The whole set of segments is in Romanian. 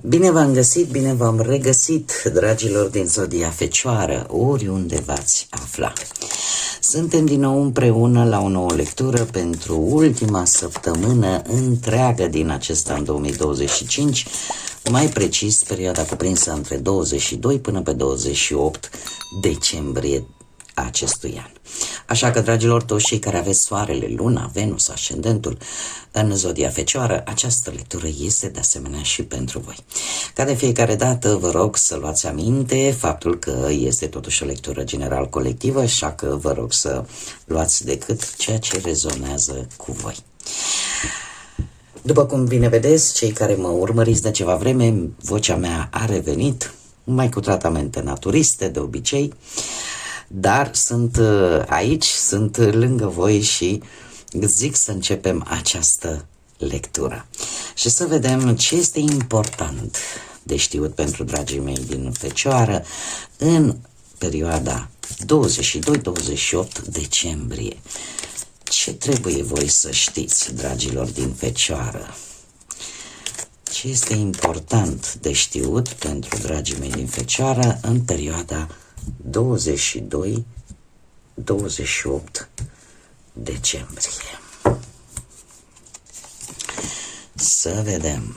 Bine v-am găsit, bine v-am regăsit, dragilor din Zodia Fecioară, oriunde v-ați afla. Suntem din nou împreună la o nouă lectură pentru ultima săptămână întreagă din acest an 2025, mai precis perioada cuprinsă între 22 până pe 28 decembrie acestui an. Așa că, dragilor, toți cei care aveți soarele, luna, Venus, ascendentul în Zodia Fecioară, această lectură este de asemenea și pentru voi. Ca de fiecare dată, vă rog să luați aminte faptul că este totuși o lectură general colectivă, așa că vă rog să luați decât ceea ce rezonează cu voi. După cum bine vedeți, cei care mă urmăriți de ceva vreme, vocea mea a revenit, mai cu tratamente naturiste de obicei, dar sunt aici, sunt lângă voi și zic să începem această lectură. Și să vedem ce este important de știut pentru dragii mei din Fecioară în perioada 22-28 decembrie. Ce trebuie voi să știți, dragilor din Fecioară? Ce este important de știut pentru dragii mei din Fecioară în perioada 22-28 decembrie. Să vedem.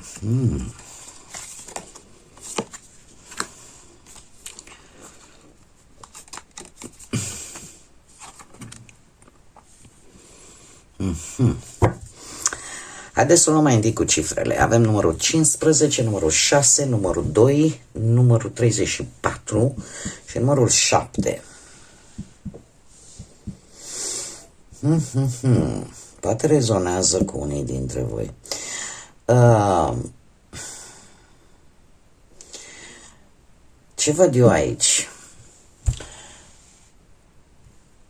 Haideți să luăm mai întâi cu cifrele. Avem numărul 15, numărul 6, numărul 2, numărul 34 și numărul 7. Poate rezonează cu unii dintre voi. Ce văd eu aici?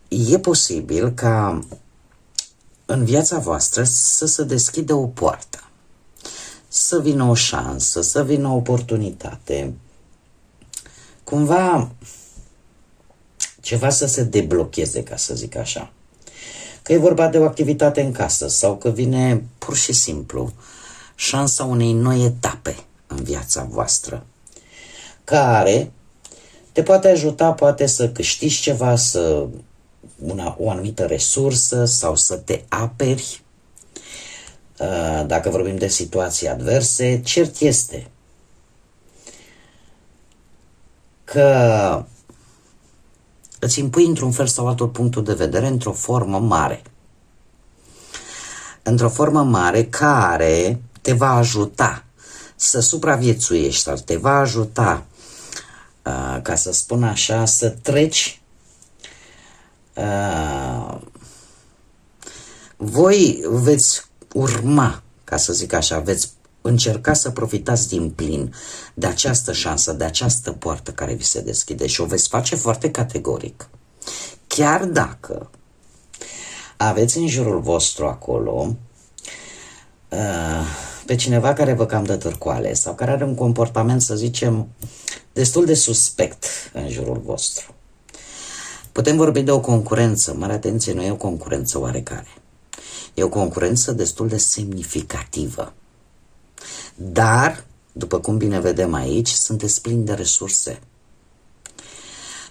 E posibil ca în viața voastră să se deschidă o poartă, să vină o șansă, să vină o oportunitate, cumva ceva să se deblocheze, ca să zic așa. Că e vorba de o activitate în casă sau că vine pur și simplu șansa unei noi etape în viața voastră, care te poate ajuta, poate să câștigi ceva, o anumită resursă sau să te aperi. Dacă vorbim de situații adverse, cert este că îți impui într-un fel sau altul punctul de vedere într-o formă mare. Într-o formă mare care te va ajuta să supraviețuiești sau te va ajuta, ca să spun așa, să treci. Voi veți urma, ca să zic așa, veți încerca să profitați din plin de această șansă, de această poartă care vi se deschide și o veți face foarte categoric. Chiar dacă aveți în jurul vostru acolo pe cineva care vă cam dă târcoale sau care are un comportament, să zicem, destul de suspect în jurul vostru. Putem vorbi de o concurență, mare atenție, nu e o concurență oarecare. E o concurență destul de semnificativă. Dar, după cum bine vedem aici, sunteți plini de resurse.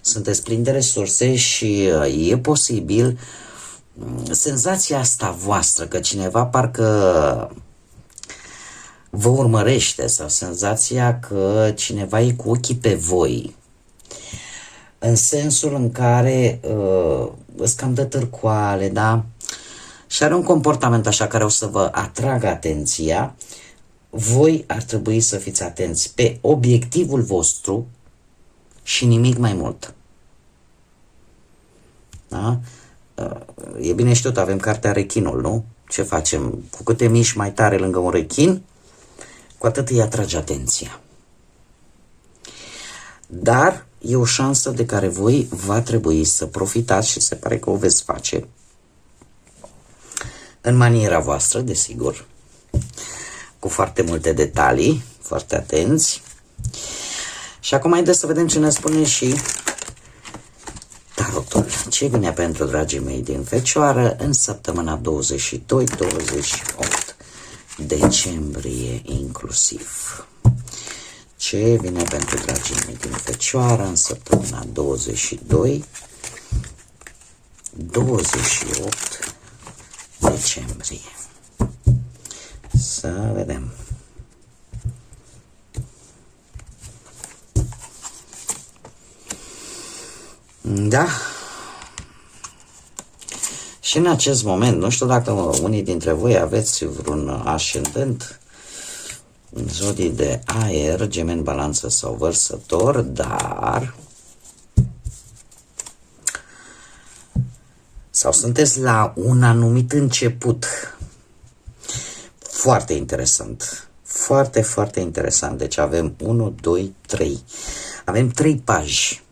Sunteți plini de resurse și e posibil senzația asta voastră că cineva parcă vă urmărește sau senzația că cineva e cu ochii pe voi, în sensul în care îți cam dă târcoale, da? Și are un comportament așa care o să vă atragă atenția. Voi ar trebui să fiți atenți pe obiectivul vostru și nimic mai mult. Da? E bine știut, avem cartea Rechinul, nu? Ce facem? Cu câte miști mai tare lângă un rechin, cu atât îi atrage atenția. Dar e o șansă de care voi va trebui să profitați și se pare că o veți face. în maniera voastră, desigur, cu foarte multe detalii, foarte atenți. Și acum haideți să vedem ce ne spune și tarotul. Ce vine pentru dragii mei din Fecioară în săptămâna 22-28 decembrie inclusiv. Ce vine pentru dragii mei din Fecioară în săptămâna 22-28 decembrie. Să vedem. Da. Și în acest moment, nu știu dacă unii dintre voi aveți vreun ascendent în zodii de aer, Gemeni, Balanță sau Vărsător, dar sau sunteți la un anumit început. Foarte interesant. Foarte, foarte interesant. Deci avem 1, 2, 3. Avem 3 paji.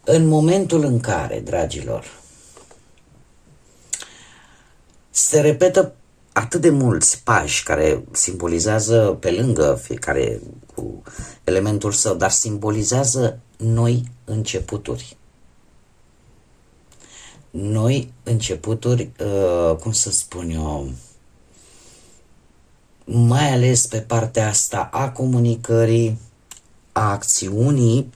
În momentul în care, dragilor, se repetă atât de mulți pași care simbolizează pe lângă fiecare cu elementul său, dar simbolizează noi începuturi. Noi începuturi, cum să spun eu, mai ales pe partea asta a comunicării, a acțiunii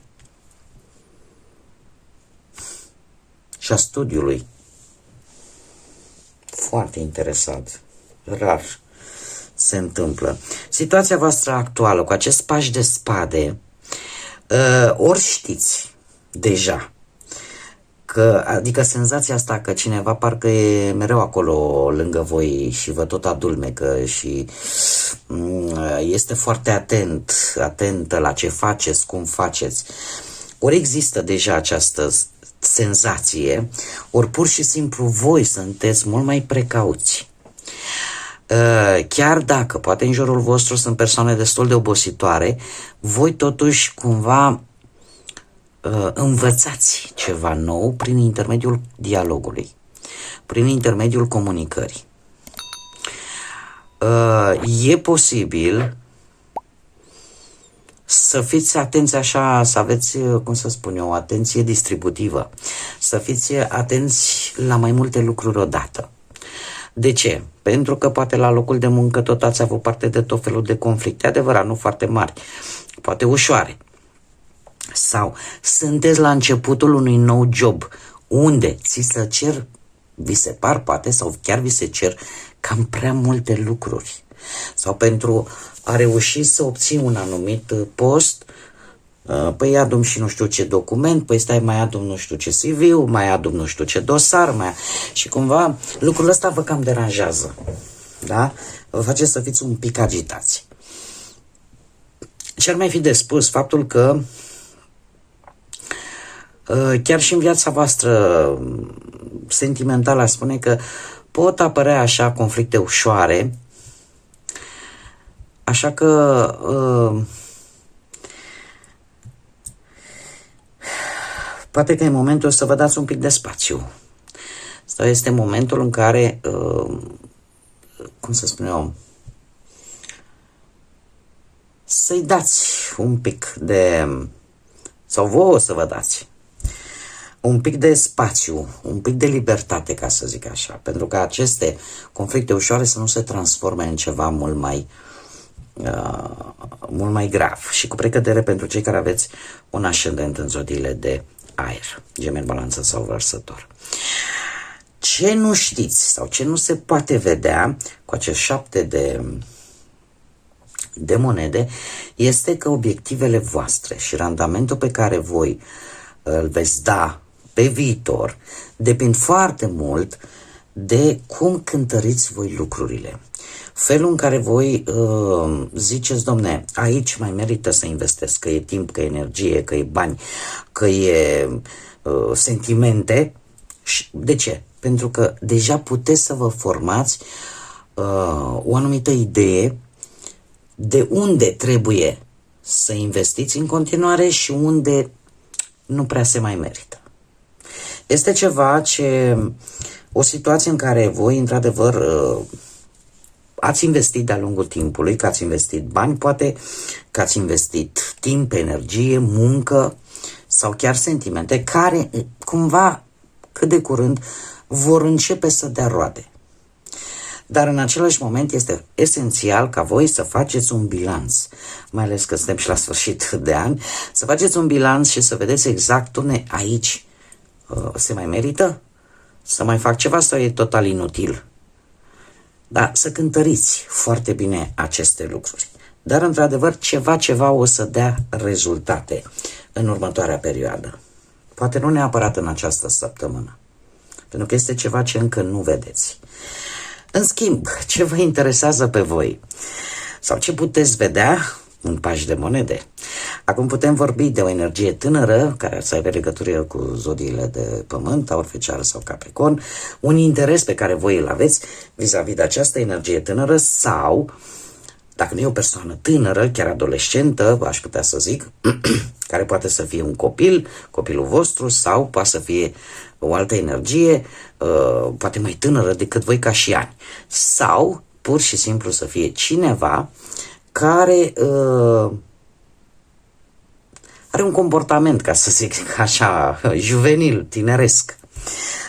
și a studiului. Foarte interesant. Rar se întâmplă. Situația voastră actuală cu acest paș de spade, ori știți deja că, adică senzația asta că cineva parcă e mereu acolo lângă voi și vă tot adulmecă și este foarte atentă la ce faceți, cum faceți. Ori există deja această senzație, ori pur și simplu voi sunteți mult mai precauți. Chiar dacă poate în jurul vostru sunt persoane destul de obositoare, voi totuși cumva învățați ceva nou prin intermediul dialogului, prin intermediul comunicării. E posibil să fiți atenți așa, să aveți, cum să spun eu, o atenție distributivă, să fiți atenți la mai multe lucruri odată. De ce? Pentru că poate la locul de muncă tot ați avut parte de tot felul de conflicte, adevărat, nu foarte mari, poate ușoare. Sau sunteți la începutul unui nou job, unde vi se par poate, sau chiar vi se cer cam prea multe lucruri. Sau pentru a reuși să obții un anumit post, păi adu și nu știu ce document, păi stai mai adu nu știu ce CV-ul, mai adu nu știu ce dosar, și cumva lucrul ăsta vă cam deranjează. Da? Vă face să fiți un pic agitați. Și ar mai fi de spus faptul că chiar și în viața voastră sentimentală aș spune că pot apărea așa conflicte ușoare, așa că poate că e momentul să vă dați un pic de spațiu. Asta este momentul în care, cum să spun eu, să-i dați un pic de, sau vouă să vă dați un pic de spațiu, un pic de libertate, ca să zic așa, pentru că aceste conflicte ușoare să nu se transforme în ceva mult mai grav și cu precădere pentru cei care aveți un ascendent în zodiile de aer, Gemeni, Balanță sau Vărsător. Ce nu știți sau ce nu se poate vedea cu acești 7 de monede este că obiectivele voastre și randamentul pe care voi îl veți da pe viitor depind foarte mult de cum cântăriți voi lucrurile. Felul în care voi ziceți, domne, aici mai merită să investesc, că e timp, că e energie, că e bani, că e sentimente. De ce? Pentru că deja puteți să vă formați o anumită idee de unde trebuie să investiți în continuare și unde nu prea se mai merită. Este ceva ce o situație în care voi, într-adevăr, ați investit de-a lungul timpului, că ați investit bani, poate că ați investit timp, energie, muncă sau chiar sentimente care, cumva, cât de curând, vor începe să dea roade. Dar în același moment este esențial ca voi să faceți un bilanț, mai ales că suntem și la sfârșit de an, să faceți un bilanț și să vedeți exact unde aici se mai merită? Să mai fac ceva sau e total inutil? Da, să cântăriți foarte bine aceste lucruri. Dar, într-adevăr, ceva o să dea rezultate în următoarea perioadă. Poate nu neapărat în această săptămână, pentru că este ceva ce încă nu vedeți. În schimb, ce vă interesează pe voi? Sau ce puteți vedea în pași de monede? Acum putem vorbi de o energie tânără, care să aibă legătură cu zodiile de pământ, Taur, Fecioară sau Capricorn, un interes pe care voi îl aveți vis-a-vis de această energie tânără sau, dacă nu e o persoană tânără, chiar adolescentă, aș putea să zic, care poate să fie un copil, copilul vostru, sau poate să fie o altă energie, poate mai tânără decât voi ca și ani. Sau, pur și simplu, să fie cineva care are un comportament, ca să zic așa, juvenil, tineresc.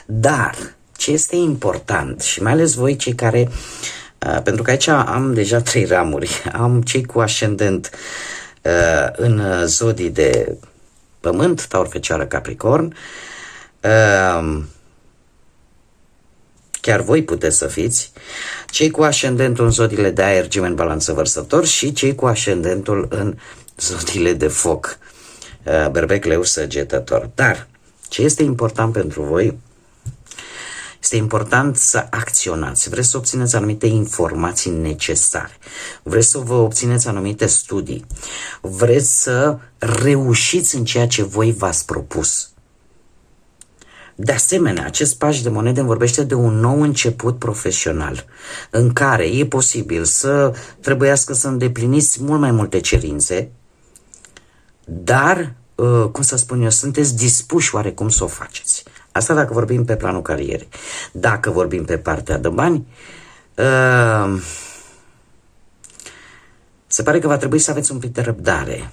Dar, ce este important, și mai ales voi cei care, pentru că aici am deja 3 ramuri, am cei cu ascendent în zodii de pământ, Taur, Fecioară, Capricorn, chiar voi puteți să fiți, cei cu ascendentul în zodiile de aer, Gemeni, Balanță, Vărsător, și cei cu ascendentul în zodiile de foc, Berbec, Leu, Săgetător. Dar ce este important pentru voi? Este important să acționați. Vreți să obțineți anumite informații necesare. Vreți să vă obțineți anumite studii. Vreți să reușiți în ceea ce voi v-ați propus. De asemenea, acest paș de monede îmi vorbește de un nou început profesional, în care e posibil să trebuiască să îndepliniți mult mai multe cerințe, dar, cum să spun eu, sunteți dispuși oarecum să o faceți. Asta dacă vorbim pe planul carierei. Dacă vorbim pe partea de bani, se pare că va trebui să aveți un pic de răbdare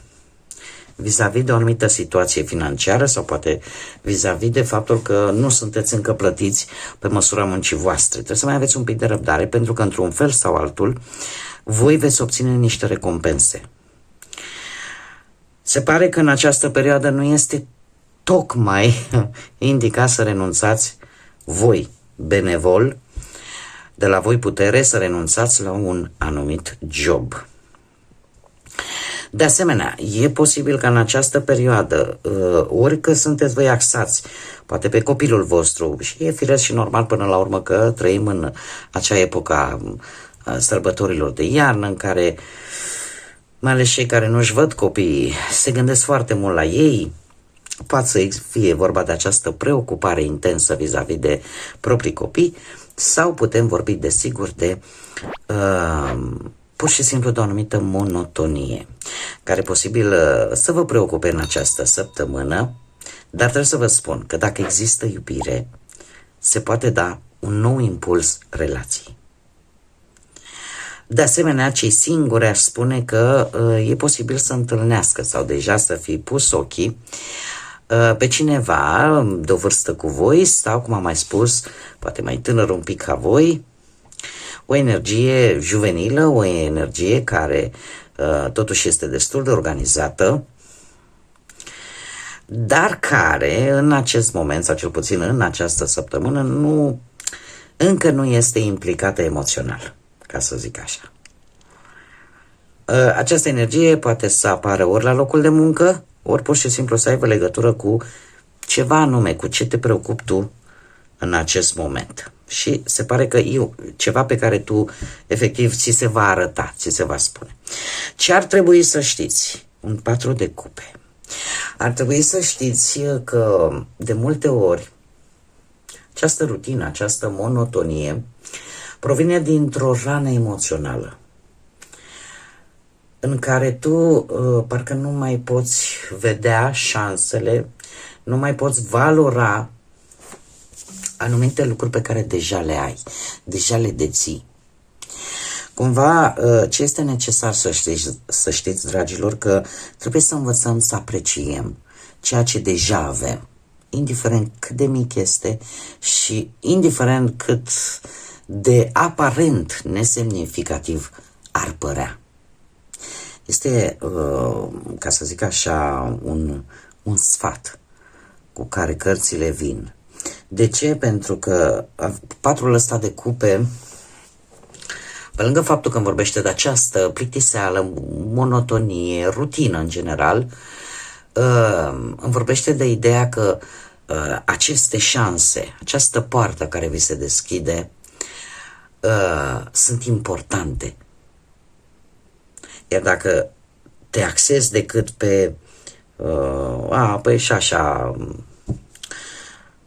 vis-a-vis de o anumită situație financiară sau poate vis-a-vis de faptul că nu sunteți încă plătiți pe măsura muncii voastre. Trebuie să mai aveți un pic de răbdare, pentru că într-un fel sau altul voi veți obține niște recompense. Se pare că în această perioadă nu este tocmai indicat să renunțați voi, benevol, de la voi putere, să renunțați la un anumit job. De asemenea, e posibil ca în această perioadă, ori că sunteți voi axați, poate pe copilul vostru, și e firesc și normal până la urmă că trăim în acea epocă a sărbătorilor de iarnă, în care, mai ales cei care nu-și văd copiii, se gândesc foarte mult la ei, poate să fie vorba de această preocupare intensă vis-a-vis de proprii copii, sau putem vorbi, desigur, de pur și simplu de o anumită monotonie, care e posibil să vă preocupe în această săptămână, dar trebuie să vă spun că dacă există iubire, se poate da un nou impuls relației. De asemenea, cei singuri aș spune că e posibil să întâlnească sau deja să fi pus ochii pe cineva de o vârstă cu voi sau, cum am mai spus, poate mai tânăr un pic ca voi, o energie juvenilă, o energie care totuși este destul de organizată, dar care în acest moment, sau cel puțin în această săptămână, încă nu este implicată emoțional, ca să zic așa. Această energie poate să apară ori la locul de muncă, ori pur și simplu să aibă legătură cu ceva anume, cu ce te preocupi tu în acest moment. Și se pare că ceva pe care tu efectiv ți se va arăta, ți se va spune. Ce ar trebui să știți? Un 4 de cupe. Ar trebui să știți că de multe ori această rutină, această monotonie provine dintr-o rană emoțională în care tu parcă nu mai poți vedea șansele, nu mai poți valora anumite lucruri pe care deja le ai, deja le deții. Cumva, ce este necesar să știți, dragilor, că trebuie să învățăm să apreciem ceea ce deja avem, indiferent cât de mic este și indiferent cât de aparent nesemnificativ ar părea. Este, ca să zic așa, un sfat cu care cărțile vin. De ce? Pentru că patrul ăsta de cupe, pe lângă faptul că îmi vorbește de această plictiseală, monotonie, rutină în general, îmi vorbește de ideea că aceste șanse, această poartă care vi se deschide, sunt importante. Iar dacă te axezi decât pe păi și așa,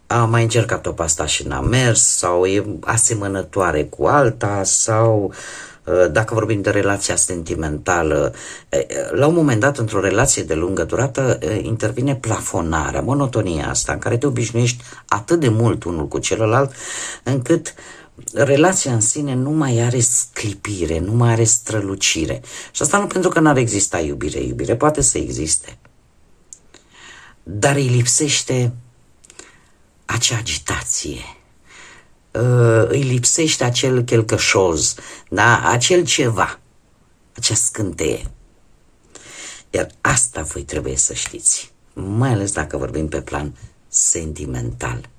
am mai încercat-o pe asta și n-a mers, sau e asemănătoare cu alta, sau dacă vorbim de relația sentimentală, la un moment dat, într-o relație de lungă durată, intervine plafonarea, monotonia asta, în care te obișnuiești atât de mult unul cu celălalt, încât relația în sine nu mai are sclipire, nu mai are strălucire. Și asta nu pentru că n-ar exista iubire. Iubire poate să existe, dar îi lipsește acea agitație, îi lipsește acel chelcășoz, da? Acel ceva, acea scânteie. Iar asta voi trebuie să știți, mai ales dacă vorbim pe plan sentimental.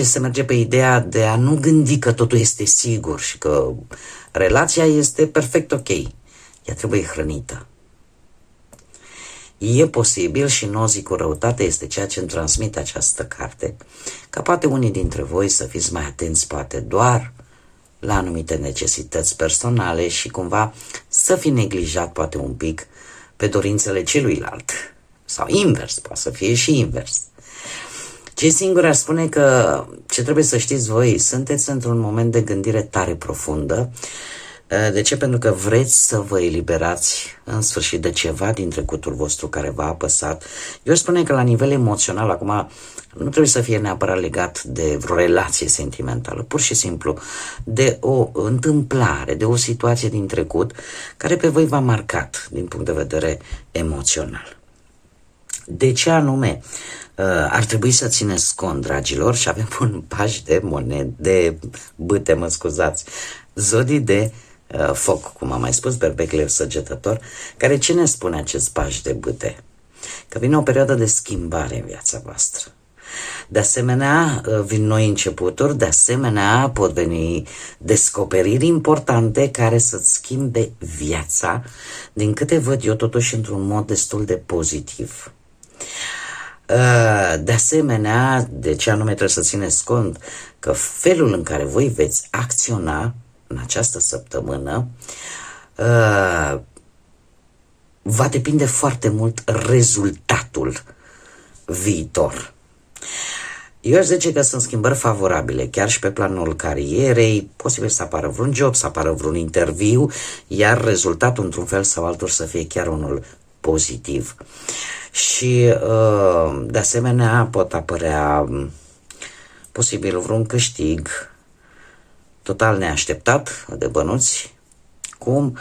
Se merge pe ideea de a nu gândi că totul este sigur și că relația este perfect ok. Ea trebuie hrănită. E posibil, și nu o zic cu răutate, este ceea ce îmi transmite această carte, ca poate unii dintre voi să fiți mai atenți poate doar la anumite necesități personale și cumva să fi neglijat poate un pic pe dorințele celuilalt. Sau invers, poate să fie și invers. Ce singur ar spune că ce trebuie să știți voi, sunteți într-un moment de gândire tare profundă. De ce? Pentru că vreți să vă eliberați în sfârșit de ceva din trecutul vostru care v-a apăsat. Eu spune că la nivel emoțional, acum, nu trebuie să fie neapărat legat de vreo relație sentimentală, pur și simplu de o întâmplare, de o situație din trecut care pe voi v-a marcat din punct de vedere emoțional. De ce anume ar trebui să țineți cont, dragilor, și avem un paj de monede, de bâte, mă scuzați, zodii de foc, cum am mai spus, berbec, leu, săgetător, care ce ne spune acest paj de bâte? Că vine o perioadă de schimbare în viața voastră. De asemenea, vin noi începuturi, de asemenea pot veni descoperiri importante care să-ți schimbe viața, din câte văd eu totuși într-un mod destul de pozitiv. De asemenea, de ce anume trebuie să țineți cont? Că felul în care voi veți acționa în această săptămână va depinde foarte mult rezultatul viitor. Eu aș zice că sunt schimbări favorabile, chiar și pe planul carierei, posibil să apară vreun job, să apară vreun interviu, iar rezultatul într-un fel sau altul să fie chiar unul pozitiv. Și de asemenea pot apărea posibil vreun câștig total neașteptat de bănuți, cum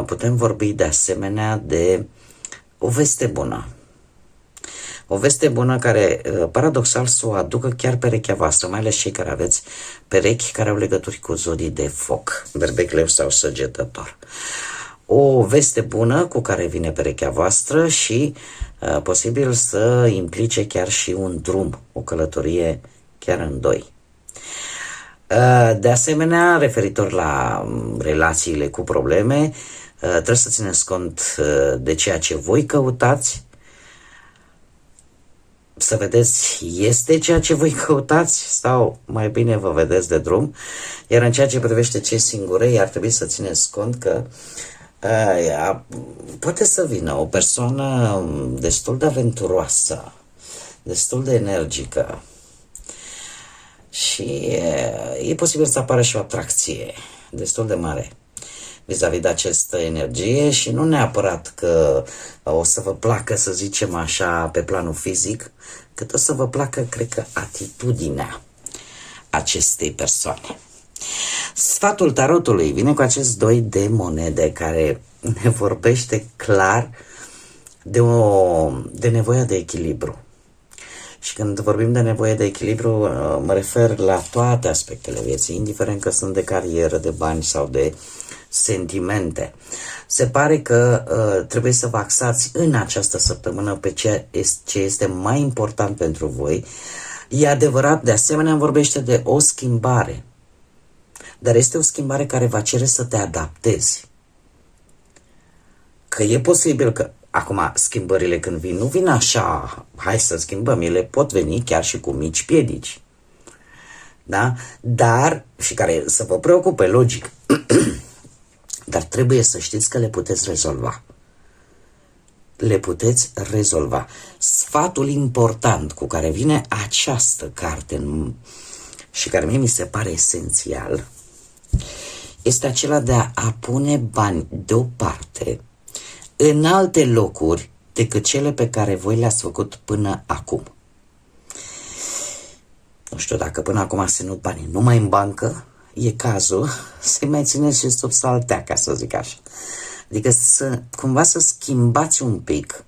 putem vorbi de asemenea de o veste bună. O veste bună care, paradoxal, să o aducă chiar perechea voastră, mai ales cei care aveți perechi care au legături cu zodii de foc, berbec, leu sau săgetător. O veste bună cu care vine perechea voastră și posibil să implice chiar și un drum, o călătorie chiar în doi. De asemenea, referitor la relațiile cu probleme, trebuie să țineți cont de ceea ce voi căutați, să vedeți, este ceea ce voi căutați sau mai bine vă vedeți de drum. Iar în ceea ce privește cei singurei, ar trebui să țineți cont că poate să vină o persoană destul de aventuroasă, destul de energică și e posibil să apară și o atracție destul de mare vis-a-vis de această energie și nu neapărat că o să vă placă, să zicem așa, pe planul fizic, cât o să vă placă, cred că, atitudinea acestei persoane. Sfatul tarotului vine cu acest 2 de monede care ne vorbește clar de nevoia de echilibru. Și când vorbim de nevoie de echilibru, mă refer la toate aspectele vieții, indiferent că sunt de carieră, de bani sau de sentimente. Se pare că trebuie să vă axați în această săptămână pe ce este mai important pentru voi. E adevărat, de asemenea, vorbește de o schimbare. Dar este o schimbare care va cere să te adaptezi. Că e posibil că acum schimbările când vin, nu vin așa, hai să schimbăm, ele pot veni chiar și cu mici piedici. Da? Dar, și care să vă preocupe, logic, dar trebuie să știți că le puteți rezolva. Le puteți rezolva. Sfatul important cu care vine această carte și care mie mi se pare esențial este acela de a pune bani deoparte în alte locuri decât cele pe care voi le-ați făcut până acum. Nu știu dacă până acum ați ținut banii numai în bancă, e cazul să-i mai țineți și sub saltea, ca să zic așa. Adică cumva să schimbați un pic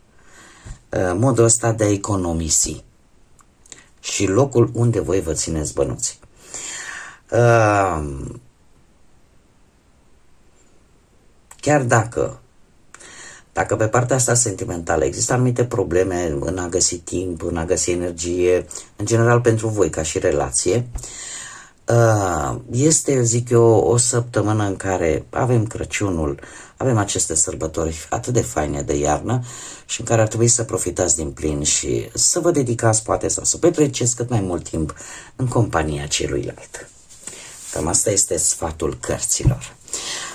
modul ăsta de a economisi și locul unde voi vă țineți bănuții. Chiar dacă pe partea asta sentimentală există anumite probleme în a găsi timp, în a găsi energie, în general pentru voi ca și relație, este, eu zic eu, o săptămână în care avem Crăciunul, avem aceste sărbători atât de faine de iarnă și în care ar trebui să profitați din plin și să vă dedicați poate sau să petreceți cât mai mult timp în compania celuilalt. Cam asta este sfatul cărților.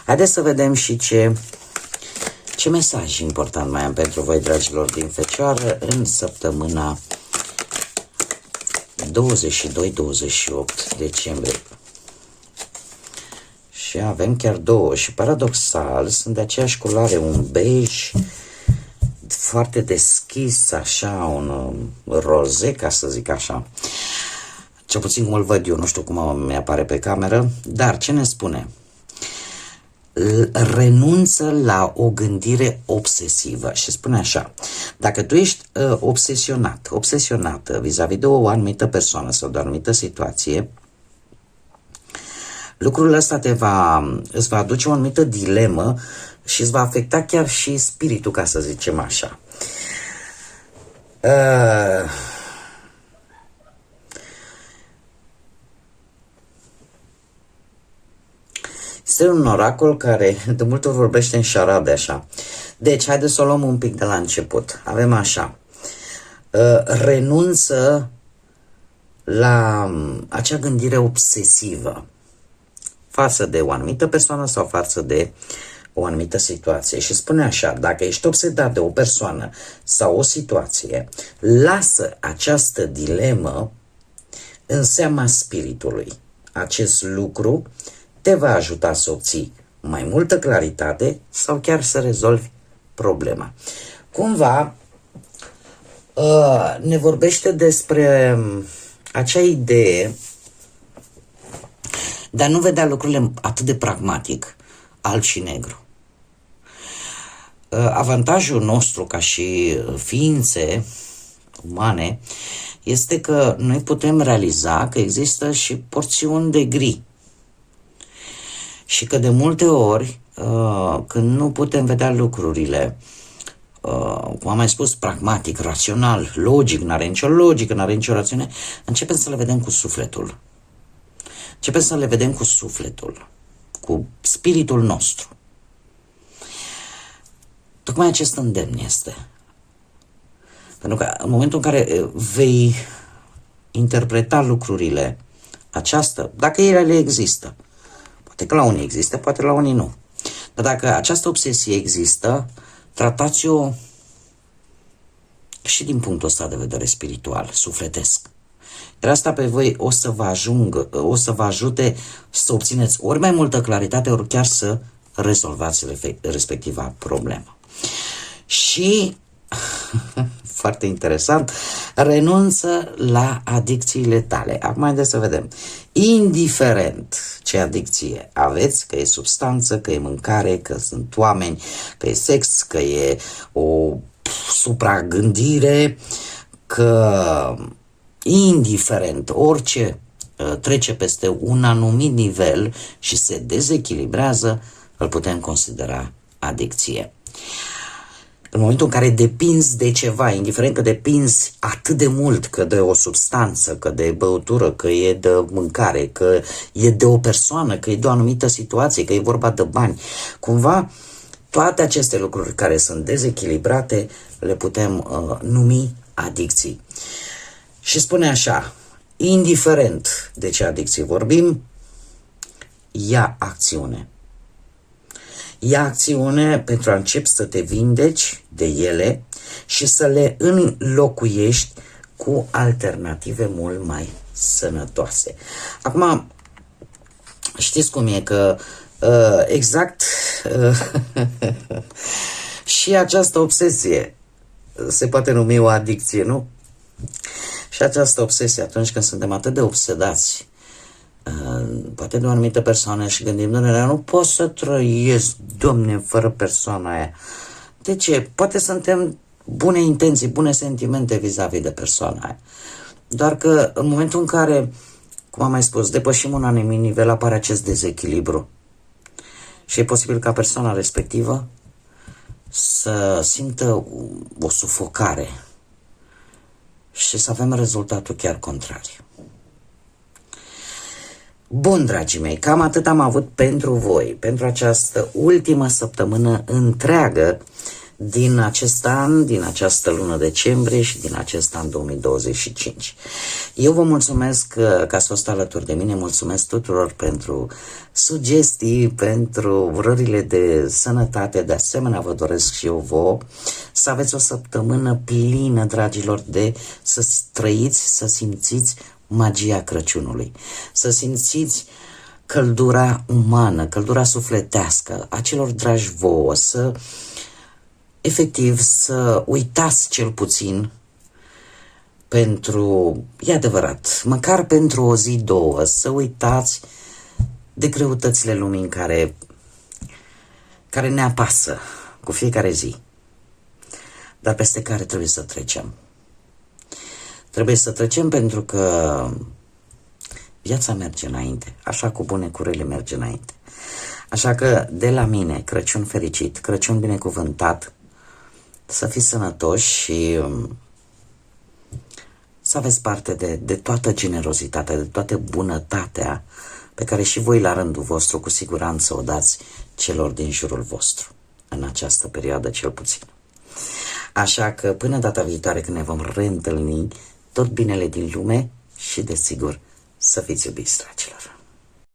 Haideți să vedem și ce mesaj important mai am pentru voi, dragilor din Fecioară, în săptămâna 22-28 decembrie. Și avem chiar două și paradoxal sunt de aceeași culoare, un bej foarte deschis, așa, un roze, ca să zic așa. Cel puțin cum îl văd eu, nu știu cum mi apare pe cameră, dar ce ne spune? Renunță la o gândire obsesivă și spune așa: dacă tu ești obsesionată vis-a-vis de o anumită persoană sau de o anumită situație, lucrul ăsta îți va aduce o anumită dilemă și îți va afecta chiar și spiritul, ca să zicem așa. Este un oracol care de multe ori vorbește în șarabe așa. Deci, haideți să o luăm un pic de la început. Avem așa: renunță la acea gândire obsesivă față de o anumită persoană sau față de o anumită situație. Și spune așa: dacă ești obsedat de o persoană sau o situație, lasă această dilemă în seama spiritului. Acest lucru te va ajuta să obții mai multă claritate sau chiar să rezolvi problema. Cumva ne vorbește despre acea idee de a nu vedea lucrurile atât de pragmatic, alb și negru. Avantajul nostru ca și ființe umane este că noi putem realiza că există și porțiuni de gri. Și că de multe ori, când nu putem vedea lucrurile, cum am mai spus, pragmatic, rațional, logic, n-are nicio logică, n-are nicio rațiune, începem să le vedem cu sufletul. Începem să le vedem cu sufletul, cu spiritul nostru. Tocmai acest îndemn este. Pentru că în momentul în care vei interpreta lucrurile, dacă ele există, poate că la unii există, poate la unii nu. Dar dacă această obsesie există, tratați-o și din punctul ăsta de vedere spiritual, sufletesc. Iar asta pe voi o să vă ajute să obțineți ori mai multă claritate, ori chiar să rezolvați respectiva problemă. Și, foarte interesant, renunță la adicțiile tale. Acum haideți să vedem. Indiferent ce adicție aveți, că e substanță, că e mâncare, că sunt oameni, că e sex, că e o supragândire, că indiferent orice trece peste un anumit nivel și se dezechilibrează, îl putem considera adicție. În momentul în care depinzi de ceva, indiferent că depinzi atât de mult, că de o substanță, că de băutură, că e de mâncare, că e de o persoană, că e de o anumită situație, că e vorba de bani, cumva toate aceste lucruri care sunt dezechilibrate le putem numi adicții. Și spune așa, indiferent de ce adicții vorbim, ia acțiune. Ia acțiune pentru a începe să te vindeci de ele și să le înlocuiești cu alternative mult mai sănătoase. Acum, știți cum e că exact și această obsesie se poate numi o adicție, nu? Și această obsesie, atunci când suntem atât de obsedați, poate de o anumită persoană și gândim, doamne, nu pot să trăiesc, Doamne, fără persoana aia. De ce? Poate suntem bune intenții, bune sentimente vis-a-vis de persoana aia. Doar că în momentul în care, cum am mai spus, depășim un anumit nivel, apare acest dezechilibru. Și e posibil ca persoana respectivă să simtă o sufocare și să avem rezultatul chiar contrar. Bun, dragii mei, cam atât am avut pentru voi, pentru această ultimă săptămână întreagă din acest an, din această lună decembrie și din acest an 2025. Eu vă mulțumesc că ați fost alături de mine, mulțumesc tuturor pentru sugestii, pentru urările de sănătate, de asemenea vă doresc și eu vouă să aveți o săptămână plină, dragilor, de să trăiți, să simțiți magia Crăciunului, să simțiți căldura umană, căldura sufletească a celor dragi vouă, să efectiv să uitați cel puțin pentru, e adevărat, măcar pentru o zi, două, să uitați de greutățile lumii în care ne apasă cu fiecare zi, dar peste care trebuie să trecem. Trebuie să trecem pentru că viața merge înainte, așa cu bune, cu rele merge înainte. Așa că de la mine, Crăciun fericit, Crăciun binecuvântat, să fiți sănătoși și să aveți parte de toată generozitatea, de toată bunătatea pe care și voi la rândul vostru cu siguranță o dați celor din jurul vostru, în această perioadă cel puțin. Așa că până data viitoare când ne vom reîntâlni, tot binele din lume și desigur să fiți iubiți, dragilor.